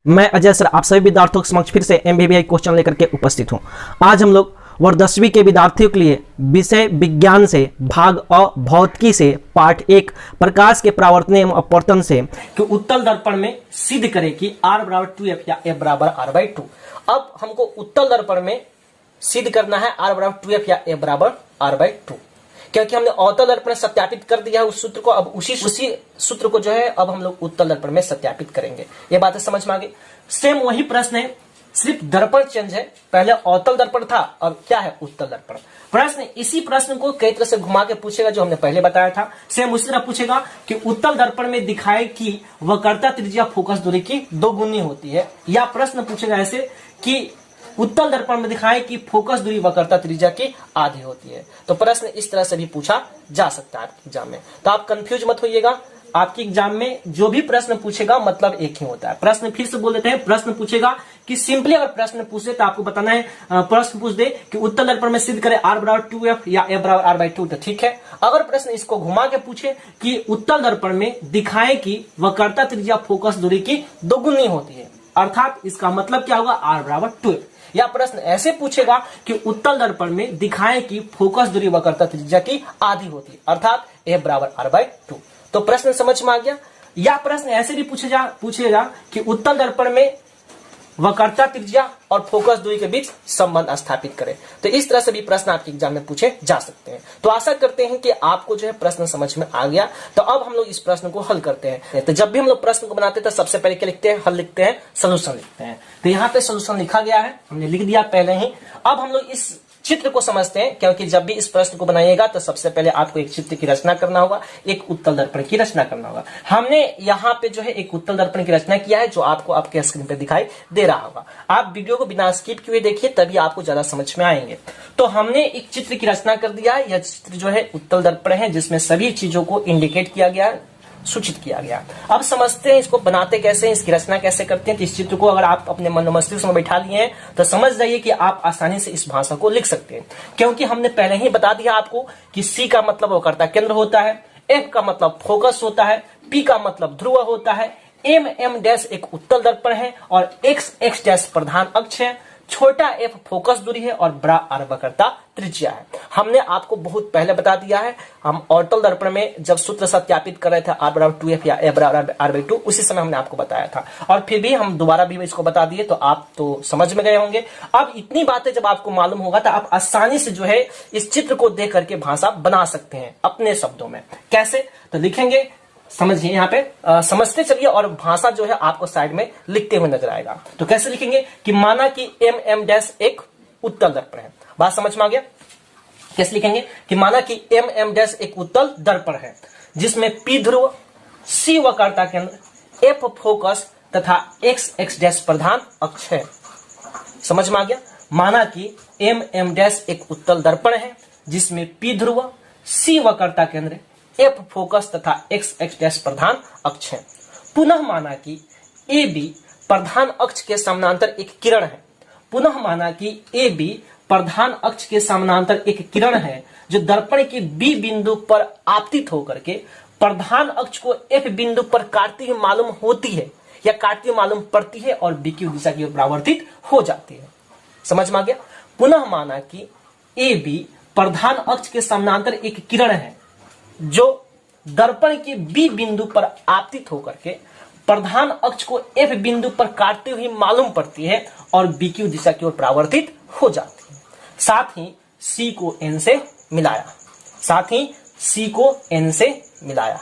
मैं अजय सर आप सभी विद्यार्थियों के समक्ष फिर से एमबीबीआई क्वेश्चन लेकर के उपस्थित हूं। आज हम लोग वर्ग 10वीं के विद्यार्थियों के लिए विषय विज्ञान से भाग अ भौतिकी से पाठ 1 प्रकाश के परावर्तन एवं अपवर्तन से कि उत्तल दर्पण में सिद्ध करें कि r बराबर 2f या f बराबर r/2। अब हमको उत्तल दर्पण में सिद्ध करना है r बराबर 2f या f बराबर r/2, क्योंकि हमने अवतल दर्पण में सत्यापित कर दिया है उस सूत्र को। अब उसी सूत्र को जो है अब हम लोग उत्तल दर्पण में सत्यापित करेंगे। ये बातें समझ में आ गई। सेम वही प्रश्न है, सिर्फ दर्पण चेंज है। पहले अवतल दर्पण था, अब क्या है उत्तल दर्पण। प्रश्न इसी प्रश्न को कई तरह से घुमा के पूछेगा जो हमने पहले बताया था। सेम उसी तरह पूछेगा कि उत्तल दर्पण में दिखाए कि वक्रता त्रिज्या फोकस दूरी की 2 गुनी होती है, या प्रश्न पूछेगा ऐसे कि उत्तल दर्पण में दिखाए कि फोकस दूरी वक्रता त्रिज्या की आधी होती है। तो प्रश्न इस तरह से भी पूछा जा सकता है आपके एग्जाम में, तो आप कंफ्यूज मत होइएगा। आपके एग्जाम में जो भी प्रश्न पूछेगा मतलब एक ही होता है। प्रश्न फिर से बोल देते हैं, प्रश्न पूछेगा कि सिंपली अगर प्रश्न पूछे तो आपको बताना है, प्रश्न पूछ दे कि उत्तल दर्पण में सिद्ध करें r बराबर 2f या f बराबर r/2, तो ठीक है। अगर प्रश्न इसको घुमा के पूछे कि उत्तल दर्पण में दिखाए कि वक्रता त्रिज्या फोकस दूरी की 2 गुनी होती है, अर्थात इसका मतलब क्या होगा r बराबर 2f। या प्रश्न ऐसे पूछेगा कि उत्तल दर्पण में दिखाएं कि फोकस दूरी वक्रता त्रिज्या की आधी होती है, अर्थात f बराबर r/2। तो प्रश्न समझ में आ गया। या प्रश्न ऐसे भी पूछेगा कि उत्तल दर्पण में वक्रता त्रिज्या और फोकस दूरी के बीच संबंध स्थापित करें। तो इस तरह से भी प्रश्न आपके एग्जाम में पूछे जा सकते हैं। तो आशा करते हैं कि आपको जो है प्रश्न समझ में आ गया। तो अब हम लोग इस प्रश्न को हल करते हैं। तो जब भी हम लोग प्रश्न को बनाते हैं तो सबसे पहले क्या लिखते हैं, हल लिखते हैं, सोल्यूशन लिखते हैं। तो यहाँ पे सोल्यूशन लिखा गया है, हमने लिख दिया पहले ही। अब हम लोग इस चित्र को समझते हैं, क्योंकि जब भी इस प्रश्न को बनाइएगा तो सबसे पहले आपको एक चित्र की रचना करना होगा, एक उत्तल दर्पण की रचना करना होगा। हमने यहाँ पे जो है एक उत्तल दर्पण की रचना किया है जो आपको आपके स्क्रीन पे दिखाई दे रहा होगा। आप वीडियो को बिना स्किप किए देखिए, तभी आपको ज्यादा समझ में आएंगे। तो हमने एक चित्र की रचना कर दिया है। यह चित्र जो है उत्तल दर्पण है, जिसमें सभी चीजों को इंडिकेट किया गया है, सूचित किया गया। अब समझते हैं इसको बनाते कैसे हैं, इसकी रचना कैसे करते हैं। तो इस चित्र को अगर आप अपने मन मस्तिष्क में बैठा लिए हैं तो समझ जाइए कि आप आसानी से इस भाषा को लिख सकते हैं, क्योंकि हमने पहले ही बता दिया आपको कि C का मतलब वक्रता केंद्र होता है, F का मतलब फोकस होता है, P का मतलब ध्रुव होता है, M डैश एक उत्तल दर्पण है और X डैश प्रधान अक्ष है, छोटा f फोकस दूरी है और बड़ा r वक्रता त्रिज्या है। हमने आपको बहुत पहले बता दिया है। हम अवतल दर्पण में जब सूत्र सत्यापित कर रहे थे r बराबर 2f या f बराबर r/2, उसी समय हमने आपको बताया था, और फिर भी हम दोबारा भी इसको बता दिए, तो आप तो समझ में गए होंगे। अब इतनी बातें जब आपको मालूम होगा तो आप आसानी से जो है इस चित्र को देख करके भाषा बना सकते हैं अपने शब्दों में। कैसे, तो लिखेंगे, समझिए यहाँ पे समझते चलिए, और भाषा जो है आपको साइड में लिखते हुए नजर आएगा। तो कैसे लिखेंगे कि माना कि M डैश एक उत्तल दर्पण है। बात समझ में आ गया। कैसे लिखेंगे कि माना कि M डैश एक उत्तल दर्पण है जिसमें P ध्रुव, C वक्रता केंद्र, F फोकस तथा X डैश प्रधान अक्ष है। समझ में आ गया। माना कि M डैश एक उत्तल दर्पण है जिसमें P ध्रुव, C वक्रता केंद्र, F फोकस तथा X डैश प्रधान अक्ष है। पुनः माना कि AB प्रधान अक्ष के समानांतर एक किरण है। पुनः माना कि AB प्रधान अक्ष के समानांतर एक किरण है जो दर्पण के B बिंदु पर आपतित होकर के प्रधान अक्ष को F बिंदु पर काटती हुई मालूम होती है या काटती हुई मालूम पड़ती है और BQ दिशा की ओर परावर्तित हो जाती है। समझ में आ गया। पुनः माना कि AB प्रधान अक्ष के समानांतर एक किरण है जो दर्पण के B बिंदु पर आपतित होकर के प्रधान अक्ष को F बिंदु पर काटते हुए मालूम पड़ती है और BQ दिशा की ओर परावर्तित हो जाती है। साथ ही C को N से मिलाया।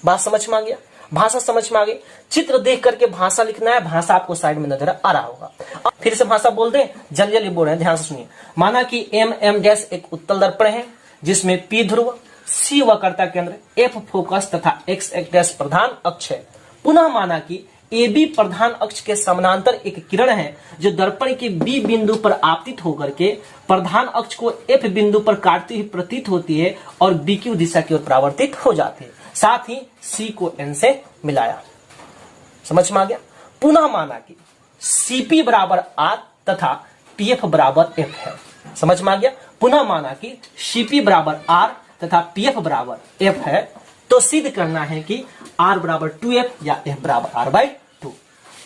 बात समझ में आ गया, भाषा समझ में आ गई। चित्र देख करके भाषा लिखना है, भाषा आपको साइड में नजर आ रहा होगा। फिर से भाषा बोल दें, जल्दी जल्दी बोल रहे हैं, ध्यान से सुनिए। माना कि M डैश एक उत्तल दर्पण है जिसमें P ध्रुव, C वक्रता केंद्र, F फोकस तथा X डैश प्रधान अक्ष है। पुनः माना कि AB प्रधान अक्ष के समानांतर एक किरण है जो दर्पण के B बिंदु पर आपतित होकर के प्रधान अक्ष को F बिंदु पर काटती हुई प्रतीत होती है और BQ दिशा की ओर परावर्तित हो जाती है। साथ ही C को N से मिलाया। समझ में आ गया। पुनः माना कि CP बराबर R तथा PF बराबर F है। समझ में आ गया। पुनः माना कि CP बराबर R तथा PF बराबर F है, तो सिद्ध करना है कि R बराबर 2F या F बराबर R/2।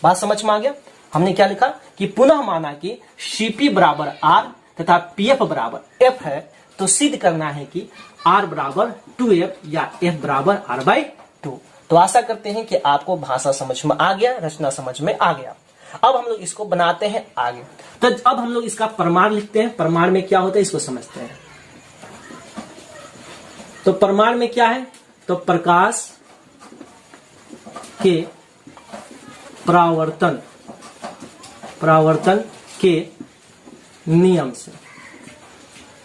बात समझ में आ गया। हमने क्या लिखा कि पुनः माना कि Cp बराबर R तथा Pf बराबर F है, तो सिद्ध करना है कि R बराबर 2F या F बराबर R/2। तो आशा करते हैं कि आपको भाषा समझ में आ गया, रचना समझ में आ गया। अब हम लोग इसको बनाते हैं आगे। तो अब हम लोग इसका प्रमाण लिखते हैं। प्रमाण में क्या होता है इसको समझते हैं। तो प्रमाण में क्या है, तो प्रकाश के परावर्तन के नियम से,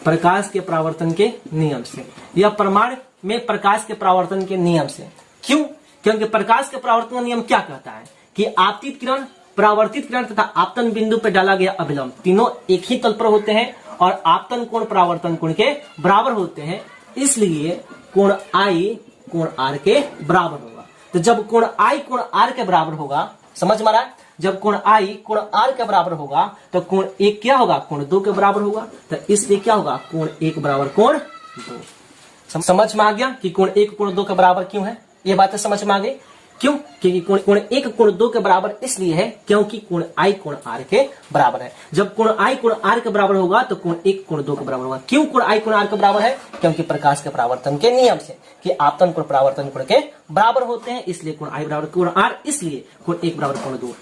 प्रकाश के परावर्तन के नियम से, यह प्रमाण में प्रकाश के परावर्तन के नियम से। क्यों? क्योंकि प्रकाश के परावर्तन का नियम क्या कहता है कि आपतित किरण, परावर्तित किरण तथा आपतन बिंदु पर डाला गया अभिलंब तीनों एक ही तल पर होते हैं और आपतन कोण परावर्तन कोण के बराबर होते हैं, इसलिए कोण I कोण R के बराबर होगा। तो जब कोण I कोण R के बराबर होगा, समझ में आ रहा है, जब कोण I कोण R के बराबर होगा तो कोण 1 क्या होगा, कोण 2 के बराबर होगा। तो इसलिए क्या होगा, कोण 1 बराबर कोण 2। समझ में आ गया कि कोण 1 कोण 2 के बराबर क्यों है, ये बातें समझ में आ गई। क्यों? क्योंकि कोण 1 कोण 2 के बराबर इसलिए है क्योंकि कोण I कोण R के बराबर है। जब कोण I कोण R के बराबर होगा तो कोण 1 कोण 2 के बराबर होगा। क्यों कोण I कोण R के बराबर है? क्योंकि प्रकाश के परावर्तन के नियम से कि आपतन कोण परावर्तन कोण के बराबर होते हैं, इसलिए कोण I बराबर कोण R, इसलिए कोण 1 बराबर कोण 2।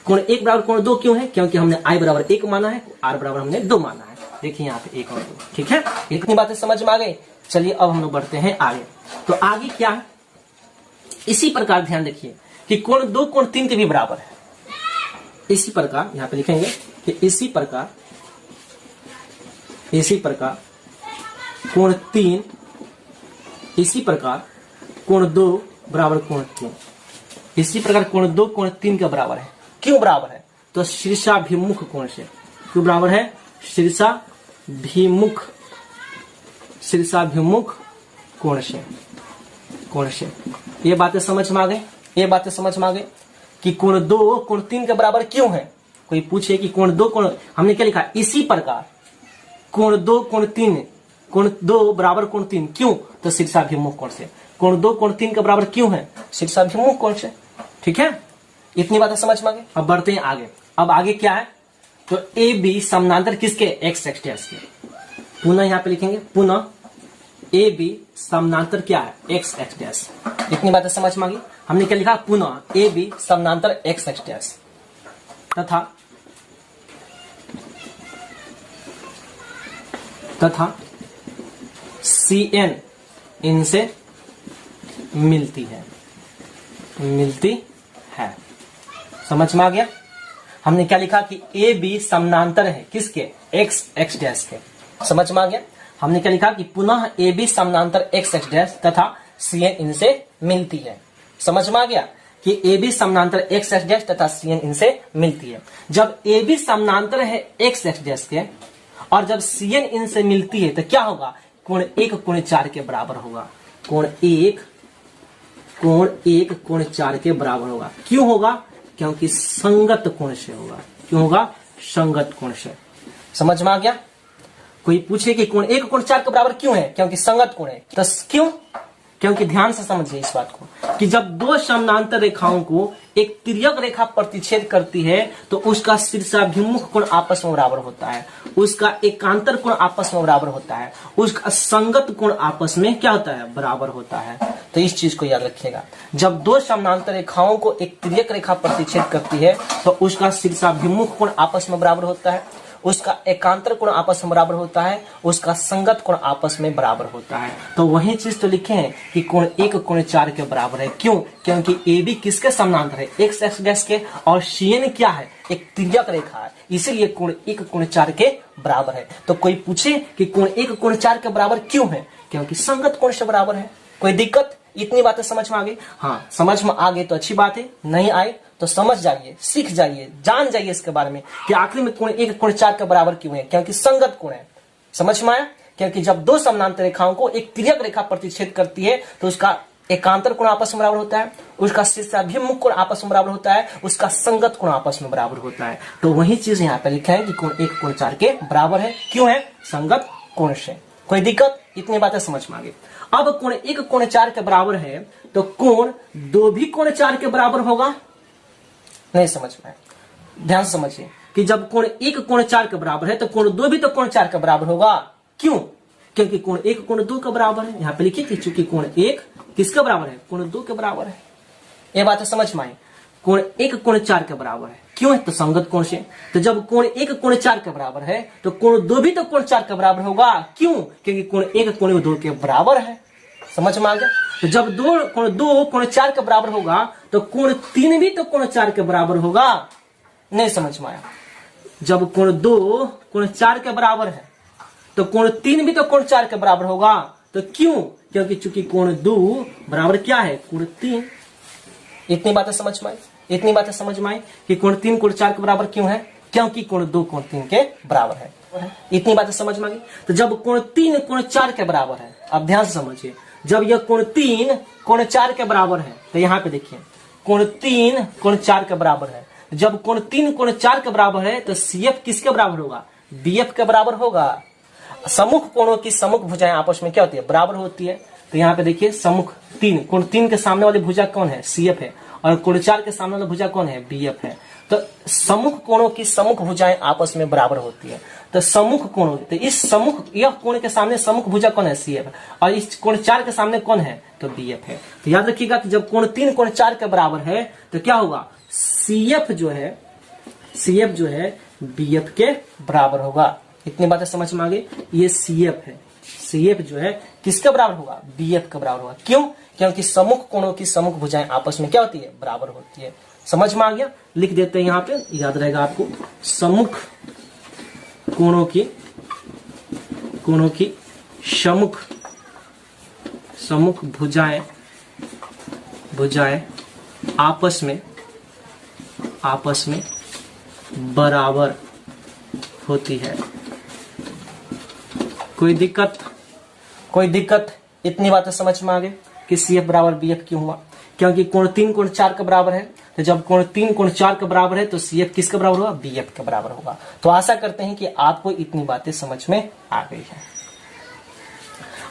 कोण 1 बराबर कोण 2 क्यों है? क्योंकि हमने I बराबर 1 माना है, R बराबर हमने 2 माना है। देखिए यहाँ पे 1 और 2, ठीक है। इतनी बातें समझ में आ गई। चलिए अब हम लोग बढ़ते हैं आगे। तो आगे क्या है, इसी प्रकार ध्यान रखिए कि कोण 2 कोण 3 के भी बराबर है। इसी प्रकार यहां पे लिखेंगे कि इसी प्रकार कोण 3, इसी प्रकार कोण 2 बराबर कोण 3, इसी प्रकार कोण 2 कोण 3 के बराबर है। क्यों बराबर है? तो शीर्षाभिमुख कोण से। क्यों बराबर है? शीर्षाभिमुख कोण से। ये बातें समझ में आ गई। ये बातें समझ में आ गई कि कोण 2 कोण 3 के बराबर क्यों है। कोई पूछे कि कोण 2 कोण, हमने क्या लिखा, इसी प्रकार कोण 2 कोण 3, कोण 2 बराबर कोण 3, क्यों? तो शीर्षाभिमुख कोण से। कोण 2 कोण 3 के बराबर क्यों है? शीर्षाभिमुख कोण से। ठीक है, इतनी बातें समझ में आ गई। अब बढ़ते हैं आगे। अब आगे क्या है, तो ए बी समानांतर किसके, एक्स एक्स डैश के। पुनः यहाँ पे लिखेंगे, पुनः ए बी समानांतर क्या है, एक्स एक्स डैश। इतनी बातें समझ में आ गई। हमने क्या लिखा, पुनः ए बी समानांतर एक्स एक्स डैश तथा सी एन इनसे मिलती है। समझ में आ गया। हमने क्या लिखा कि ए बी समानांतर है किसके, एक्स एक्स डैश के। समझ में आ गया। हमने क्या लिखा कि पुनः ए बी समानांतर एक्स एक्स डैश तथा सी एन इनसे मिलती है। समझ में आ गया कि ए बी समानांतर एक्स एक्स डैश तथा सी एन इनसे मिलती है। जब ए बी समानांतर है एक्स एक्स डैश के और जब सी एन इनसे मिलती है तो क्या होगा, कोण 1 कोण 4 के बराबर होगा। कोण 1 कोण 4 के बराबर होगा। क्यों होगा? क्योंकि संगत कोण से होगा। क्यों होगा? संगत कोण से। समझ में आ गया। कोई पूछे कि कोण 1 कोण 4 के बराबर क्यों है, क्योंकि संगत कोण है। तो क्यों? क्योंकि ध्यान से समझिए इस बात को कि जब दो समानांतर रेखाओं को एक तिर्यक रेखा प्रतिच्छेद करती है तो उसका शीर्षाभिमुख कोण आपस में बराबर होता है, उसका एकांतर कोण आपस में बराबर होता है, उसका संगत कोण आपस में क्या होता है, बराबर होता है। तो इस चीज को याद रखिएगा। जब दो समानांतर रेखाओं को एक तिर्यक रेखा प्रतिच्छेद करती है तो उसका शीर्षाभिमुख कोण आपस में बराबर होता है, उसका एकांतर कोण आपस में बराबर होता है, उसका संगत कोण आपस में बराबर होता है। तो वही चीज तो लिखे हैं कि कोण 1 कोण 4 के बराबर है। क्यों? क्योंकि ए बी किसके समानांतर है, एक्स एक्स डैश के, और सी एन क्या है, एक तिर्यक रेखा है, इसीलिए कोण 1 कोण 4 के बराबर है। तो कोई पूछे कि कोण 1 कोण 4 के बराबर क्यों है, क्योंकि संगत कोण से बराबर है। कोई दिक्कत? इतनी बातें समझ में आ गई। हाँ, समझ में आ गई तो अच्छी बात है, नहीं आए तो समझ जाइए, सीख जाइए, जान जाइए इसके बारे में कि आखिर में कोण 1 कोण 4 के बराबर क्यों है, क्योंकि संगत कोण है। समझ में आया? क्योंकि जब दो समानांतर रेखाओं को एक तिर्यक रेखा प्रतिच्छेद करती है तो उसका एकांतर कोण आपस में बराबर होता है, उसका शीर्षाभिमुख कोण आपस में बराबर होता है, उसका संगत कोण आपस में बराबर होता है। तो वही चीज यहाँ पे लिखा है कि कोण 1 कोण 4 के बराबर है। क्यों है? संगत कोण से। कोई दिक्कत? इतनी बातें समझ में आ गई। अब कोण 1 कोण 4 के बराबर है तो कोण 2 भी कोण 4 के बराबर होगा। नहीं समझ में आया। ध्यान से समझिए कि जब कोण 1 कोण 4 के बराबर है तो कोण 2 भी तो कोण 4 के बराबर होगा। क्यों? क्योंकि कोण 1 कोण 2 के बराबर है। यहां पे लिखिए कि चूंकि कोण 1 किसके बराबर है? कोण 2 के बराबर है। ये बात समझ में आई। कोण 1 कोण 4 के बराबर है। क्यों है? तो संगत कोण से। तो जब कोण 1 कोण 4 के बराबर है तो कोण 2 भी तो कोण 4 के बराबर होगा। क्यों? क्योंकि कोण 1 कोण 2 के बराबर है। समझ में आ गया? तो जब कोण 2 कोण 4 के बराबर होगा तो कोण 3 भी तो कोण 4 के बराबर होगा। नहीं समझ में आया। जब कोण 2 कोण 4 के बराबर है तो कोण 3 भी तो कोण 4 के बराबर होगा। तो क्यों? क्योंकि चूंकि कोण 2 बराबर क्या है? कोण 3। इतनी बातें समझ में आई। इतनी बातें समझ में आई कि कोण 3 कोण 4 के बराबर क्यों है? क्योंकि कोण 2 कोण 3 के बराबर है। इतनी बातें समझ में आ गई। तो जब कोण 3 कोण 4 के बराबर है, अब ध्यान से समझिए, जब यह कोण 3 कोण 4 के बराबर है तो यहां पे देखिए कोण 3 कोण 4 के बराबर है। जब कोण 3 कोण 4 के बराबर है तो CF किसके बराबर होगा? BF के बराबर होगा। सम्मुख कोणों की सम्मुख भुजाएं आपस में क्या होती है? बराबर होती है। तो यहाँ पे देखिए सम्मुख 3 कोण 3 के सामने वाली भुजा कौन है? CF है। और कोण 4 के सामने वाली भुजा कौन है? BF है। तो सम्मुख कोणों की सम्मुख भुजाएं आपस में बराबर होती है। तो सम्मुख कोणों, तो इस सम्मुख, यह कोण के सामने सम्मुख भुजा कौन है? CF। और इस कोण 4 के सामने कौन है? तो BF है। तो याद रखिएगा कि जब कोण 3 कोण 4 के बराबर है तो क्या होगा? CF जो है BF के बराबर होगा। इतनी बातें समझ में आ गई। ये CF है। CF जो है किसके बराबर होगा? BF के बराबर होगा। क्यों? क्योंकि सम्मुख कोणों की सम्मुख भुजाएं आपस में क्या होती है? बराबर होती है। समझ में आ गया? लिख देते हैं यहाँ पे, याद रहेगा आपको। सम्मुख कोणों की सम्मुख भुजाएं आपस में बराबर होती है। कोई दिक्कत? इतनी बातें समझ में आ गई कि CF बराबर BF क्यों हुआ? क्योंकि कोण 3 कोण 4 के बराबर है। तो जब कोण 3 कोण 4 के बराबर है तो CF किसके बराबर होगा? BF के बराबर होगा। तो आशा करते हैं कि आपको इतनी बातें समझ में आ गई है।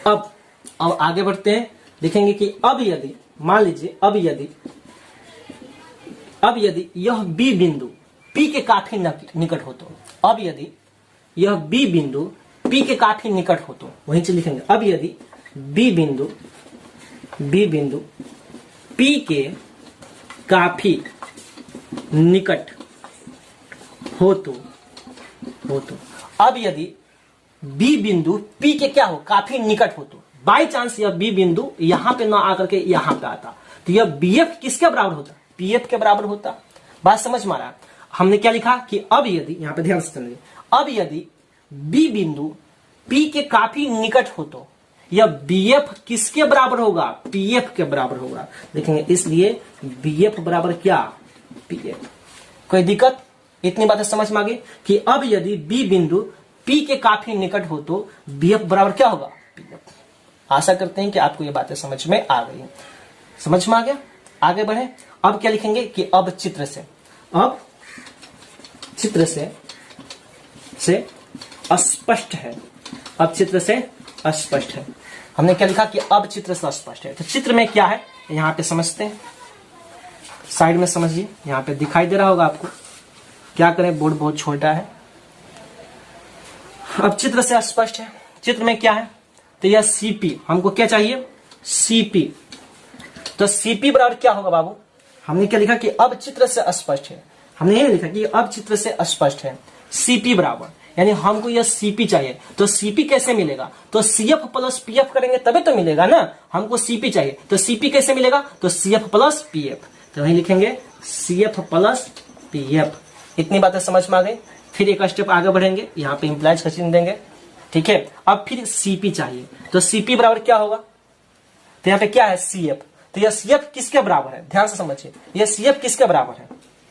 अब आगे बढ़ते हैं। देखेंगे कि अब यदि मान लीजिए अब यदि यह B बिंदु P के काफी निकट हो तो, अब यदि यह B बिंदु P के काफी निकट हो तो वहीं से लिखेंगे। अब यदि B बिंदु P के काफी निकट हो तो अब यदि B बिंदु P के क्या हो? काफी निकट हो तो, बाई चांस यह B बिंदु यहां पे ना आकर के यहां पे आता तो यह BF किसके बराबर होता? PF के बराबर होता। बात समझ में आ रहा है? हमने क्या लिखा कि अब यदि, यहां पे ध्यान से सुनिए, अब यदि B बिंदु P के काफी निकट हो तो यह BF किसके बराबर होगा? PF के बराबर होगा। देखेंगे इसलिए BF बराबर क्या? PF। कोई दिक्कत? इतनी बातें समझ में आ गई कि अब यदि B बिंदु P के काफी निकट हो तो BF बराबर क्या होगा? PF। आशा करते हैं कि आपको ये बातें समझ में आ गई। समझ में आ गया? आगे बढ़े। अब क्या लिखेंगे कि अब चित्र से अस्पष्ट है। अब चित्र से अस्पष्ट है। हमने क्या लिखा कि अब चित्र से अस्पष्ट है। तो चित्र में क्या है यहां पे समझते हैं। साइड में समझिए, यहां पे दिखाई दे रहा होगा आपको। क्या करें, बोर्ड बहुत छोटा है। अब चित्र से अस्पष्ट है। चित्र में क्या है? तो यह CP, हमको क्या चाहिए? CP। तो CP बराबर क्या होगा बाबू? हमने क्या लिखा कि अब चित्र से अस्पष्ट है। हमने ये लिखा कि अब चित्र से अस्पष्ट है। CP बराबर, यानी हमको यह CP चाहिए। तो CP कैसे मिलेगा? तो CF प्लस PF करेंगे तभी तो मिलेगा ना। हमको CP चाहिए तो CP कैसे मिलेगा? तो CF प्लस PF। तो वही लिखेंगे CF प्लस PF। इतनी बातें समझ में आ गई। फिर एक स्टेप आगे बढ़ेंगे, यहाँ पे इंप्लाइज का चिन्ह देंगे। ठीक है, अब फिर CP चाहिए। तो CP बराबर क्या होगा? तो यहाँ पे क्या है? CF। तो यह CF किसके बराबर है? ध्यान से समझिए, यह CF किसके बराबर है?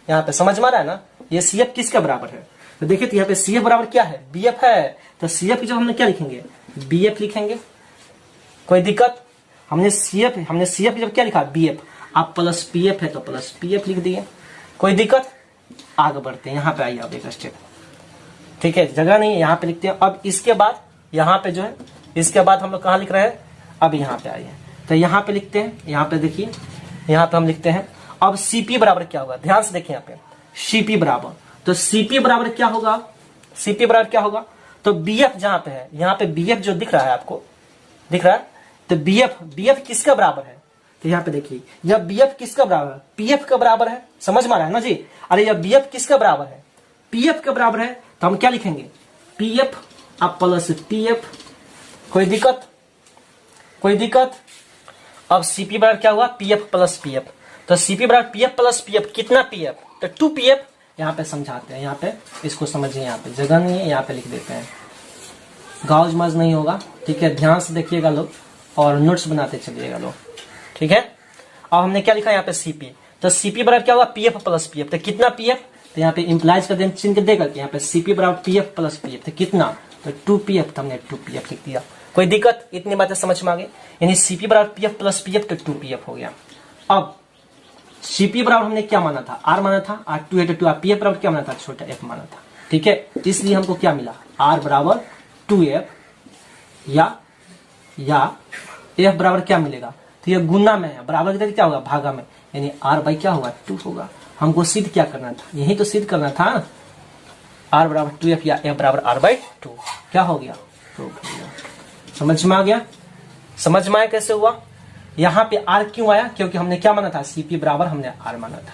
यहाँ पे समझ में आ रहा है ना? यह CF किसके बराबर है? तो देखिए, तो यहाँ पे CF बराबर क्या है? BF है। तो CF की जब हमने क्या लिखेंगे? BF लिखेंगे। कोई दिक्कत? हमने CF की जब क्या लिखा? BF। आप प्लस PF है तो प्लस PF लिख दिए। कोई दिक्कत? आगे बढ़ते हैं। यहाँ पे आइए, अब एक स्टेप। ठीक है, जगह नहीं है, यहाँ पे लिखते हैं। अब इसके बाद यहाँ पे जो है, इसके बाद हम लोग कहाँ लिख रहे हैं? अब यहाँ पे आइए, तो यहाँ पे लिखते हैं। यहाँ पे देखिए, यहाँ पे हम लिखते हैं अब Cp बराबर क्या होगा, ध्यान से देखिए यहाँ पे Cp बराबर, तो Cp बराबर क्या होगा, Cp बराबर क्या होगा, तो Bf जहां पे है, यहाँ पे Bf जो दिख रहा है आपको, दिख रहा है, तो Bf किसका बराबर है, तो यहाँ पे देखिए यह Bf किसका बराबर है, Pf का बराबर है, समझ में आ रहा है ना जी। अरे यह Bf किसका बराबर है, Pf का बराबर है, तो हम क्या लिखेंगे Pf अब प्लस Pf, कोई दिक्कत, कोई दिक्कत। अब Cp बराबर क्या हुआ, Pf प्लस Pf, तो Cp बराबर Pf प्लस Pf, कितना Pf, तो 2Pf। यहाँ पे समझाते हैं, यहाँ पे इसको समझिए, यहाँ पे जगह नहीं है, यहाँ पे लिख देते हैं, गाउज मज नहीं होगा, ठीक है, ध्यान से देखिएगा लोग और नोट्स बनाते चलिएगा लोग, ठीक है। अब हमने क्या लिखा यहाँ पे Cp, तो Cp बराबर क्या हुआ Pf प्लस Pf, तो कितना Pf, तो यहाँ पे इंप्लाइज कर दें चिन्ह दे करके, यहाँ पे Cp बराबर Pf प्लस Pf, तो कितना, तो 2Pf, तो हमने 2Pf लिख दिया, कोई दिक्कत, इतनी बातें समझ में आ गई। यानी Cp बराबर Pf प्लस Pf, तो 2Pf हो गया। अब Cp बराबर हमने क्या माना था, R माना था, R2 है तो 2, Pf बराबर क्या माना था, छोटा f माना था, ठीक है, इसलिए हमको क्या मिला, R बराबर 2f या f बराबर क्या मिलेगा, तो ये गुना में है, बराबर की क्या होगा, भागा में, यानी R बाई क्या होगा 2 होगा। हमको सिद्ध क्या करना था, यही तो सिद्ध करना था, R बराबर 2f या f बराबर R बाई 2, क्या हो गया, समझ में आ गया, समझ में आया कैसे हुआ। यहाँ पे R क्यों आया, क्योंकि हमने क्या माना था, Cp बराबर हमने R माना था।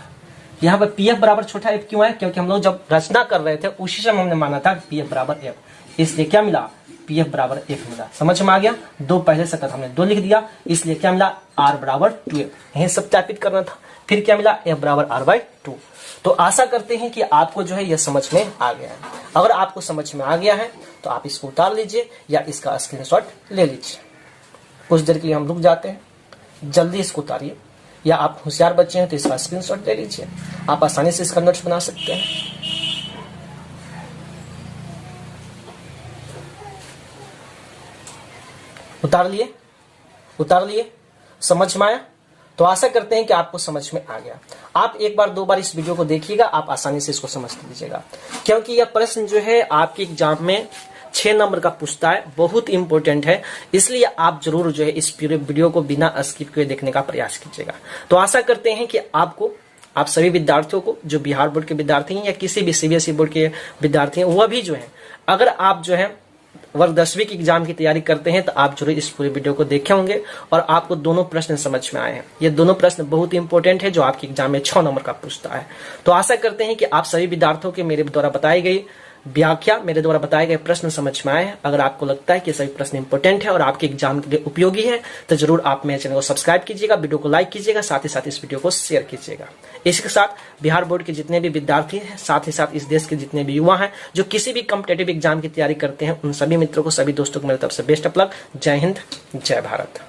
यहाँ पे Pf बराबर छोटा f क्यों आया, क्योंकि हम लोग जब रचना कर रहे थे उसी समय हमने माना था Pf बराबर f, इसलिए क्या मिला, Pf बराबर f मिला, समझ में आ गया। दो पहले से हमने 2 लिख दिया, इसलिए क्या मिला, R बराबर 2f, यही सत्यापित करना था। फिर क्या मिला, f बराबर R बाई 2। तो आशा करते हैं कि आपको जो है यह समझ में आ गया है। अगर आपको समझ में आ गया है तो आप इसको उतार लीजिए या इसका स्क्रीनशॉट ले लीजिए। कुछ देर के लिए हम रुक जाते हैं, जल्दी इसको उतारिए, या आप होशियार बच्चे हैं तो इसका स्क्रीनशॉट ले लीजिए, आप आसानी से इसका नोट्स बना सकते हैं। उतार लिए, उतार लिए, समझ में आया, तो आशा करते हैं कि आपको समझ में आ गया। आप एक बार 2 बार इस वीडियो को देखिएगा, आप आसानी से इसको समझ लीजिएगा, क्योंकि यह प्रश्न जो है आपके एग्जाम में 6 नंबर का पूछता है, बहुत इंपॉर्टेंट है, इसलिए आप जरूर जो है इस पूरे वीडियो को बिना स्किप किए देखने का प्रयास कीजिएगा। तो आशा करते हैं कि आप सभी विद्यार्थियों को, जो बिहार बोर्ड के विद्यार्थी हैं या किसी भी CBSE बोर्ड के विद्यार्थी हैं, वह भी जो है, अगर आप जो है वर्ग 10वीं की एग्जाम की तैयारी करते हैं तो आप जरूर इस पूरे वीडियो को देखे होंगे और आपको दोनों प्रश्न समझ में आए हैं। ये दोनों प्रश्न बहुत इंपॉर्टेंट है, जो आपके एग्जाम में 6 नंबर का पूछता है। तो आशा करते हैं कि आप सभी विद्यार्थियों के मेरे द्वारा बताई गई व्याख्या, मेरे द्वारा बताए गए प्रश्न समझ में आए हैं। अगर आपको लगता है कि सभी प्रश्न इंपॉर्टेंट है और आपके एग्जाम के लिए उपयोगी है तो जरूर आप मेरे चैनल को सब्सक्राइब कीजिएगा, वीडियो को लाइक कीजिएगा, साथ ही साथ इस वीडियो को शेयर कीजिएगा। इसके साथ बिहार बोर्ड के जितने भी विद्यार्थी हैं, साथ ही साथ इस देश के जितने भी युवा हैं जो किसी भी कॉम्पिटेटिव एग्जाम की तैयारी करते हैं, उन सभी मित्रों को, सभी दोस्तों को मेरी तरफ से बेस्ट ऑफ लक। जय हिंद, जय भारत।